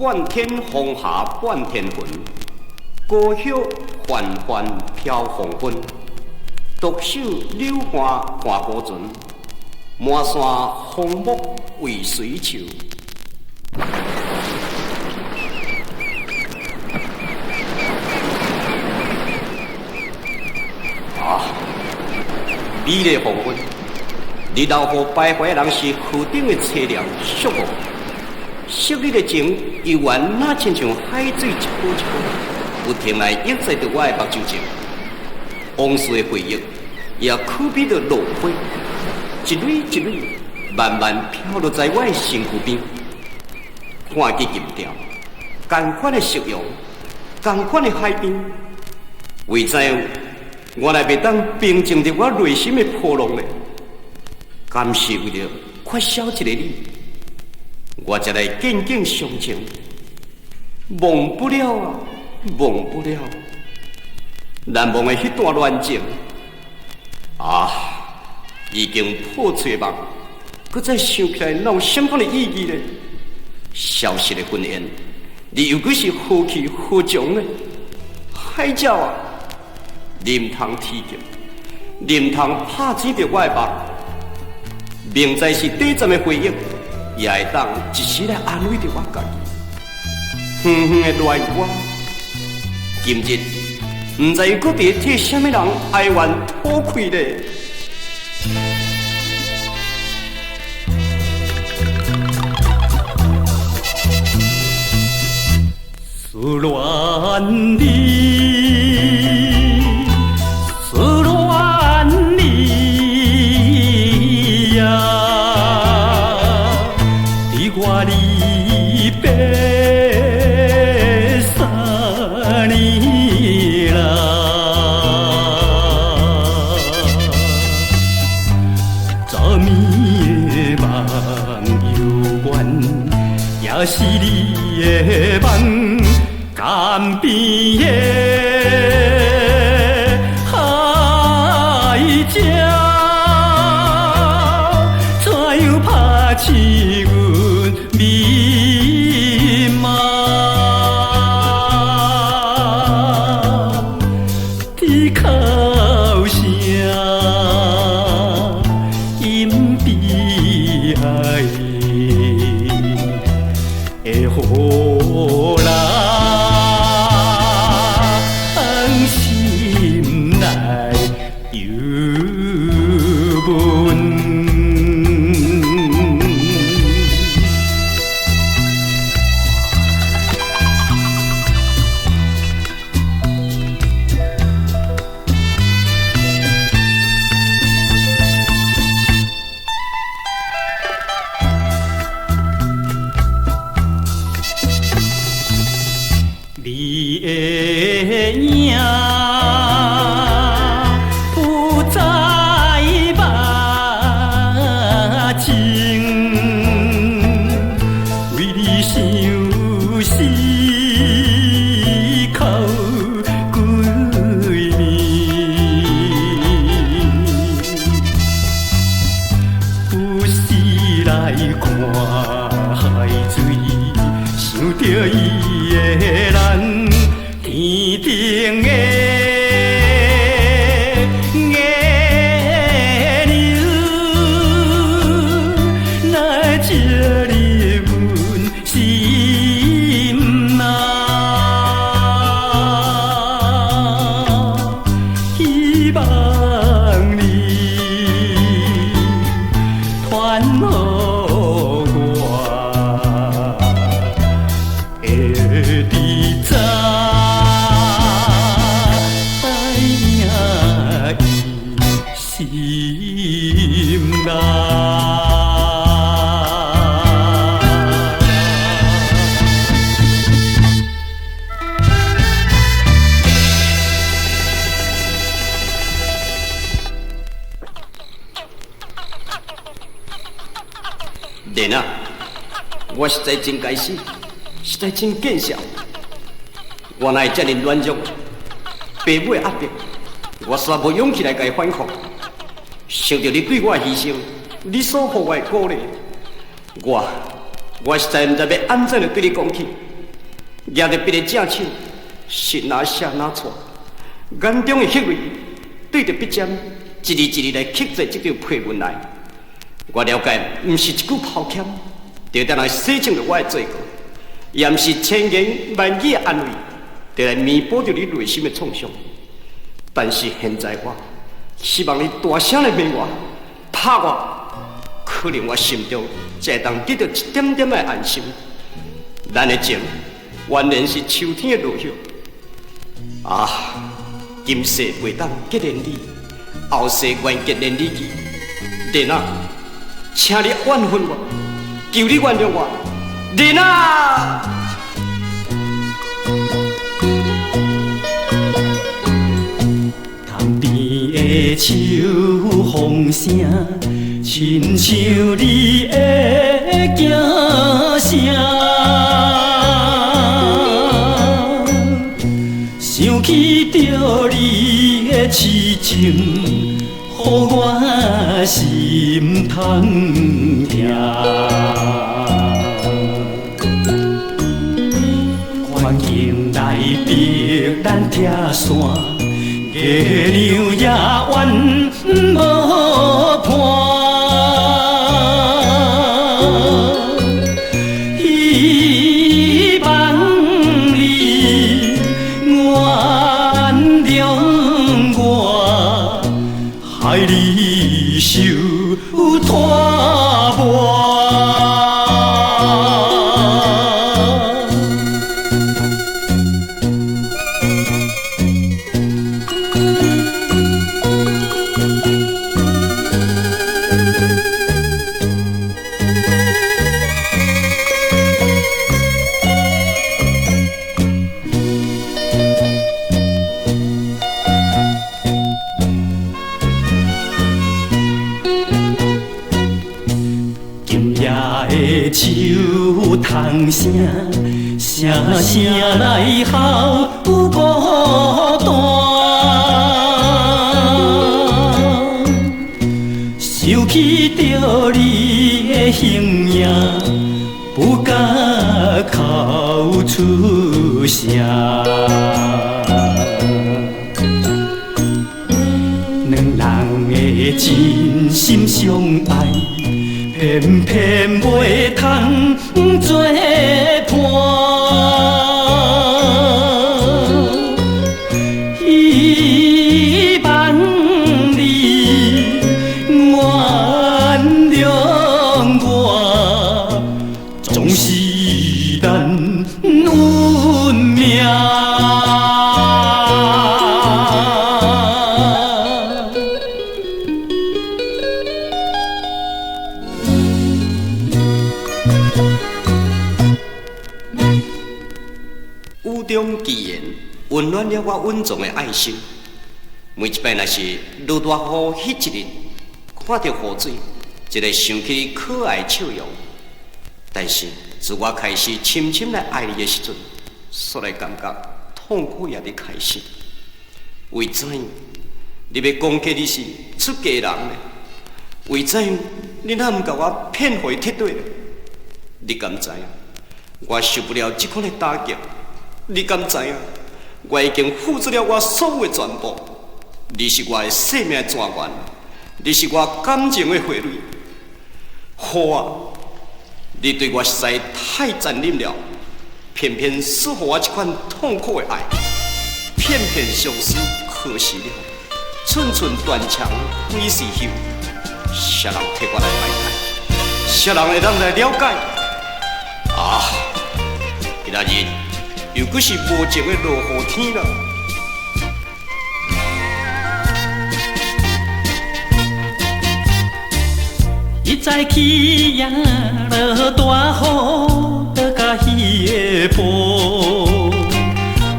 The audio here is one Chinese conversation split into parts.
半天风霞半天魂，歌晓缓缓飘黄昏。独守柳花看孤船，满山红木为水树。美丽黄昏，日头和徘徊人是河顶的凄凉肃穆。昔日的情，犹原那亲像海水一波一波，不停来溢在着我的目睭前。往事的回忆，也可比着落花，一蕊一蕊，慢慢飘落在我的身躯边。看见银条，同款的夕阳，同款的海边，为知影我来袂当平静着我内心的波浪呢？敢是为了缺少一个你？我才来渐渐相情，忘不了啊，忘不了，难忘的迄段恋情啊，已经破碎梦，搁再想起来，哪有什么款的意义呢？消失的婚姻，你又搁是何去何从呢？海鸟啊，你唔通提及，你唔通拍醒着我的梦，明知是短暂的回忆。也会当一时来安慰着我家己，远远的恋我，今日唔知又搁伫替什么人哀怨吐气咧。思恋你，思恋你呀。我离别3年啦，昨暝的梦犹原，也是你的梦，岸边的海鸟，怎样拍醒迷茫的口声，因悲哀的呼人心内忧闷。你的影不在目前，为你想思考几年，有时来看海水，想着伊的咱天顶的月亮，来照入阮心内，希望你传予我的知。心内。莲啊，我实在真该死，实在真见笑。我哪会这么软弱？父母的压迫，我煞无勇气来甲伊反抗。想到你对我的牺牲，你所予我的鼓励，我实在唔知要安怎来对你讲起。举着笔个正手，是哪写哪错，眼中的血泪对着笔尖，一字一字来刻在这条批文内。我了解，不是一句抱歉，就等来洗净了我的罪过，也不是千言万语的安慰，就来弥补着你内心的创伤。但是现在我希望你大声来骂我、拍我，可能我心中才会当得到一点点的安心。咱的情原然是秋天的落叶啊，今世袂当结连理，后世愿结连理去。莲啊，请你原谅我，求你原谅我，莲啊！塘边的秋风声，亲像你的惊声。想起着你的痴情，予我心痛痛。环境内逼咱拆线，月亮也怨无伴。希望你原谅我，害你受拖磨。今夜的秋虫声，声声来孝孤单。想起着你的形影，不敢哭出声。两人的真心相爱，偏偏袂通作伴。希望你原谅我，总是咱运命。雨中奇言，温暖了我稳重的爱心。每一摆若是落大雨迄一日，看到雨水，就会想起你可爱的笑容。但是自我开始深深来爱你的时阵，煞来感觉痛苦也伫开始。为怎样你要攻击你是出家人呢？为怎样你哪毋甲我骗回铁对呢？你敢知影？我受不了这款的打击。你敢知影？我已经付出了我所有的全部。你是我的生命泉源，你是我感情的汇率。好啊，你对我实在太残忍了，偏偏赐予我这款痛苦的爱，片片相思可惜了，寸寸断肠几时休？谁人替我来解开？谁人会当来了解？啊，今仔日又搁是无情的落雨天了。一早起呀落大雨，倒甲彼个坡，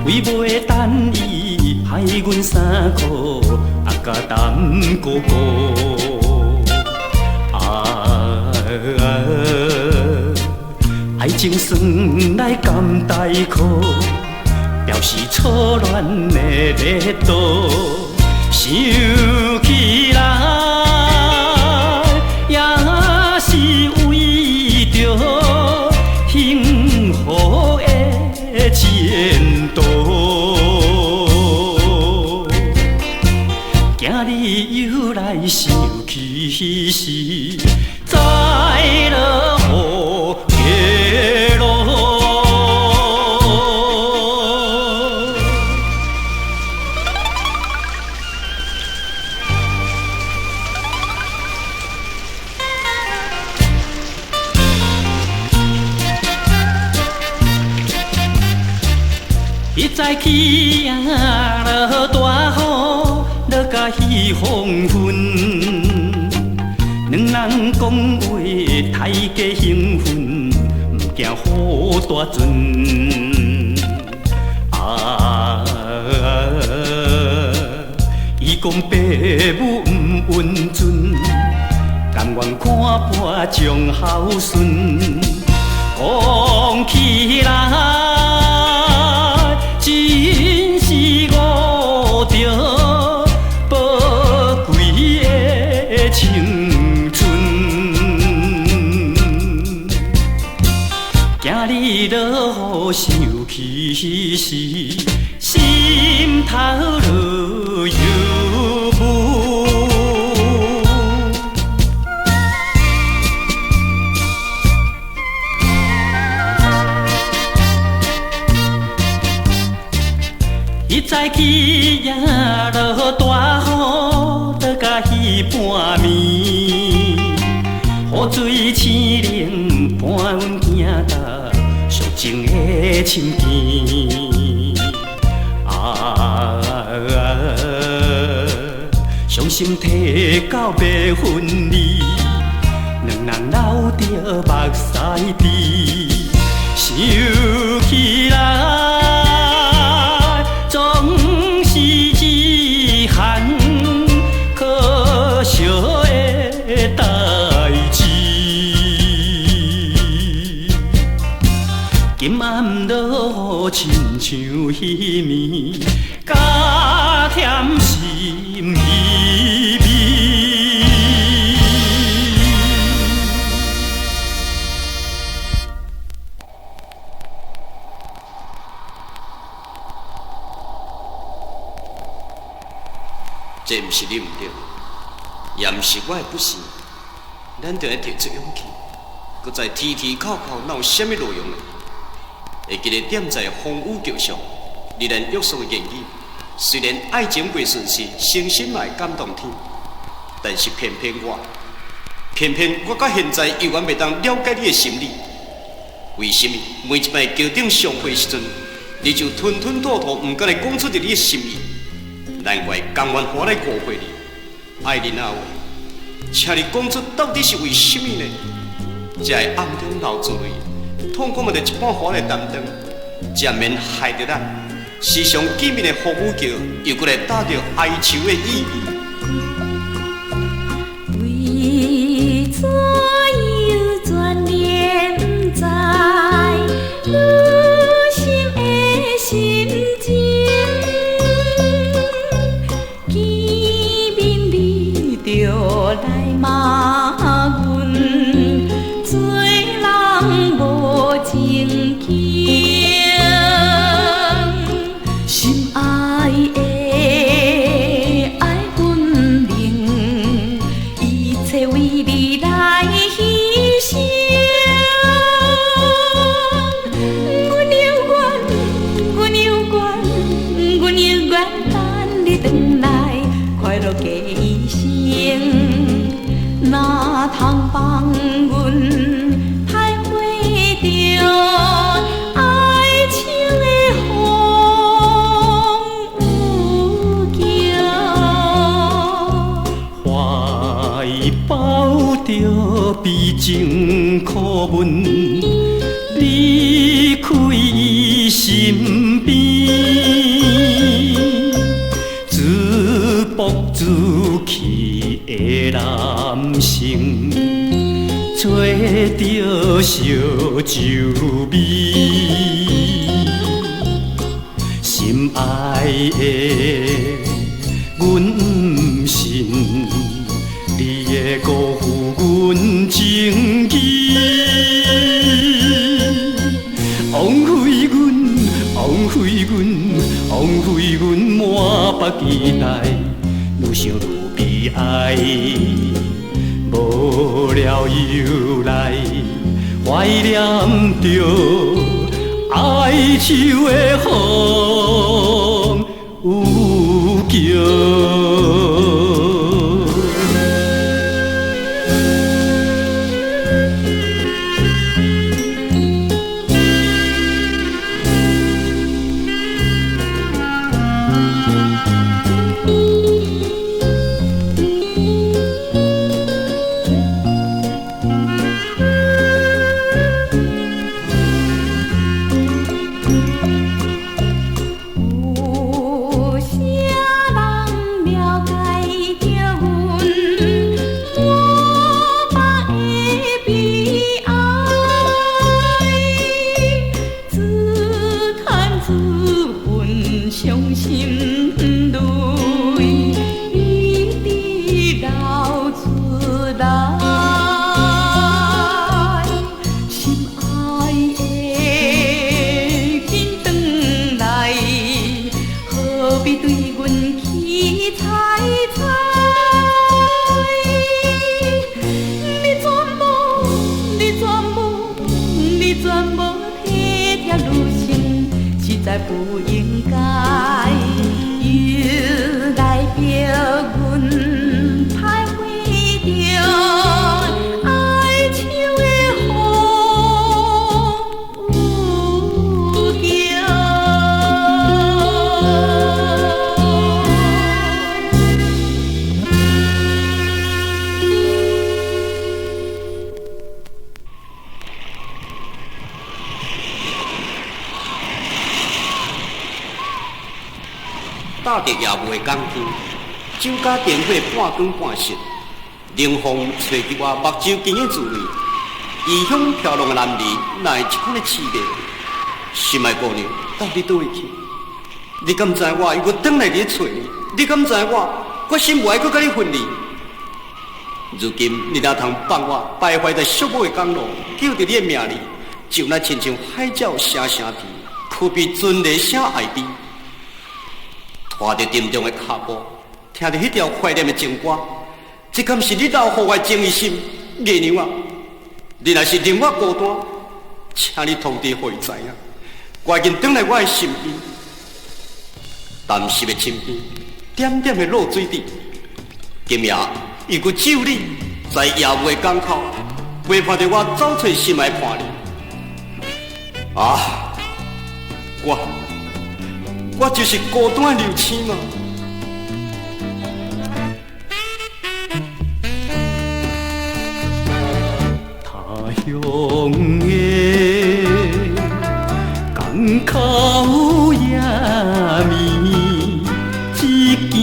为袂等伊害阮3箍，甲担哥哥。爱情算来甘待苦，表示初恋的热度，想起来也是为着幸福的痴一早起啊，落大雨，落甲彼黄昏。两人讲话太过兴奋，唔惊雨大阵。啊，伊讲爸母唔温存，甘愿看破将孝顺。讲起来。真是误着宝贵的青春，今日落雨想起时，心头落忧郁。一早起呀，落大雨，落甲彼半暝，雨水清冷，伴阮行到寂静的深涧。啊，伤心提到要分离，两人流着目屎滴，想起来。总是一项可惜的代志。今晚落雨，亲像彼暝，加添心稀微。这毋是你毋对，也毋是我的不是，咱着要提出勇气，搁再提提考考，哪有啥物路用呢？会记得点在风雨桥上，依然约束的言语。虽然爱情过顺时，伤心嘛会感动天，但是偏偏我到现在依然袂当了解你的心理。为什么每一摆桥顶相会时阵，你就吞吞吐吐，毋敢来讲出你的心意？难怪甘愿花来误会你，爱你那话，请你讲出到底是为什么呢？才会暗中流珠泪，痛苦嘛，就一半花来担当，才免害着咱时常见面的风雨桥，又搁来打着哀愁的意义。为怎又眷恋不知女心的心情？就来骂阮，做人无情景，心爱的爱分明，一切为你来牺牲。阮有缘等你回来，快乐过一生。哪通放阮徘徊着爱情的风雨桥，怀抱着悲情苦闷，离开伊身边，自暴自弃的男性，做着烧酒味，心爱的阮不信，你会辜负阮情义，枉费阮满腹期待，愈想愈悲哀，无了又来怀念着哀愁的风雨桥。时阵无体贴女性，实在不应该。又来表阮歹为着哀愁的雨桥。搭着夜幕的港天，酒家电火半光半熄，冷风吹起我目睭间的滋味。异乡飘浪的男儿，哪会这款的凄美？心爱姑娘，到底倒位去？你敢知我又搁转来伫找你？你敢知我心无爱搁甲你分离？如今你哪通放我徘徊在寂寞的港路，叫着你的名字，就那亲像海鸟声声啼，可比春雷声哀悲。拖着沉重的脚步，听着迄条怀念的情歌，这敢是你留予我的情义心？月娘啊，你若是令我孤单，请你通知予伊知影，赶紧转来我的身边。淡湿的身边，点点的露水滴。今夜又搁只有你在夜幕的港口，陪伴着我走找心爱伴侣。啊，我就是孤单的刘青嘛。他乡的港口夜暝，一件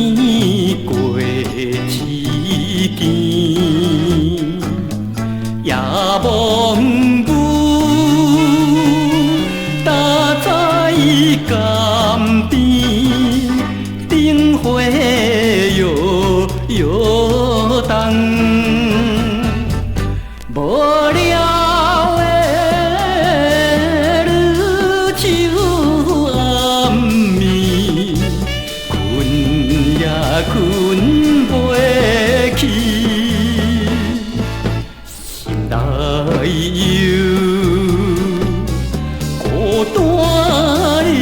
过一件，夜梦舞搭在江边，灯火摇摇动。无聊的日秋暗暝，困也困袂去，心内有孤单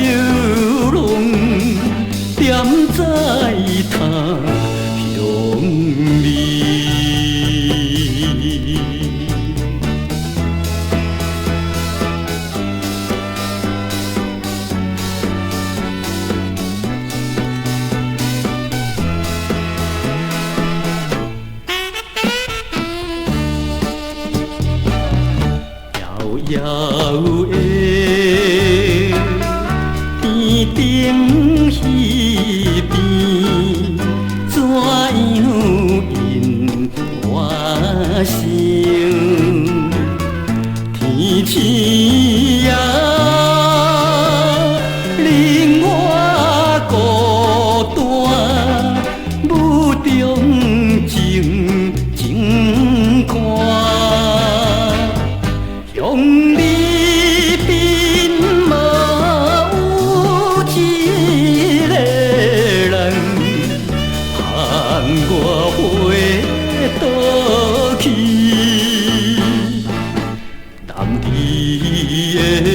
游浪，踮在他乡里。遥遥的天顶迄边，怎样因我声？天星呀，令我孤单，雾中静静看。向你边无有一个人，盼我回倒去，男儿的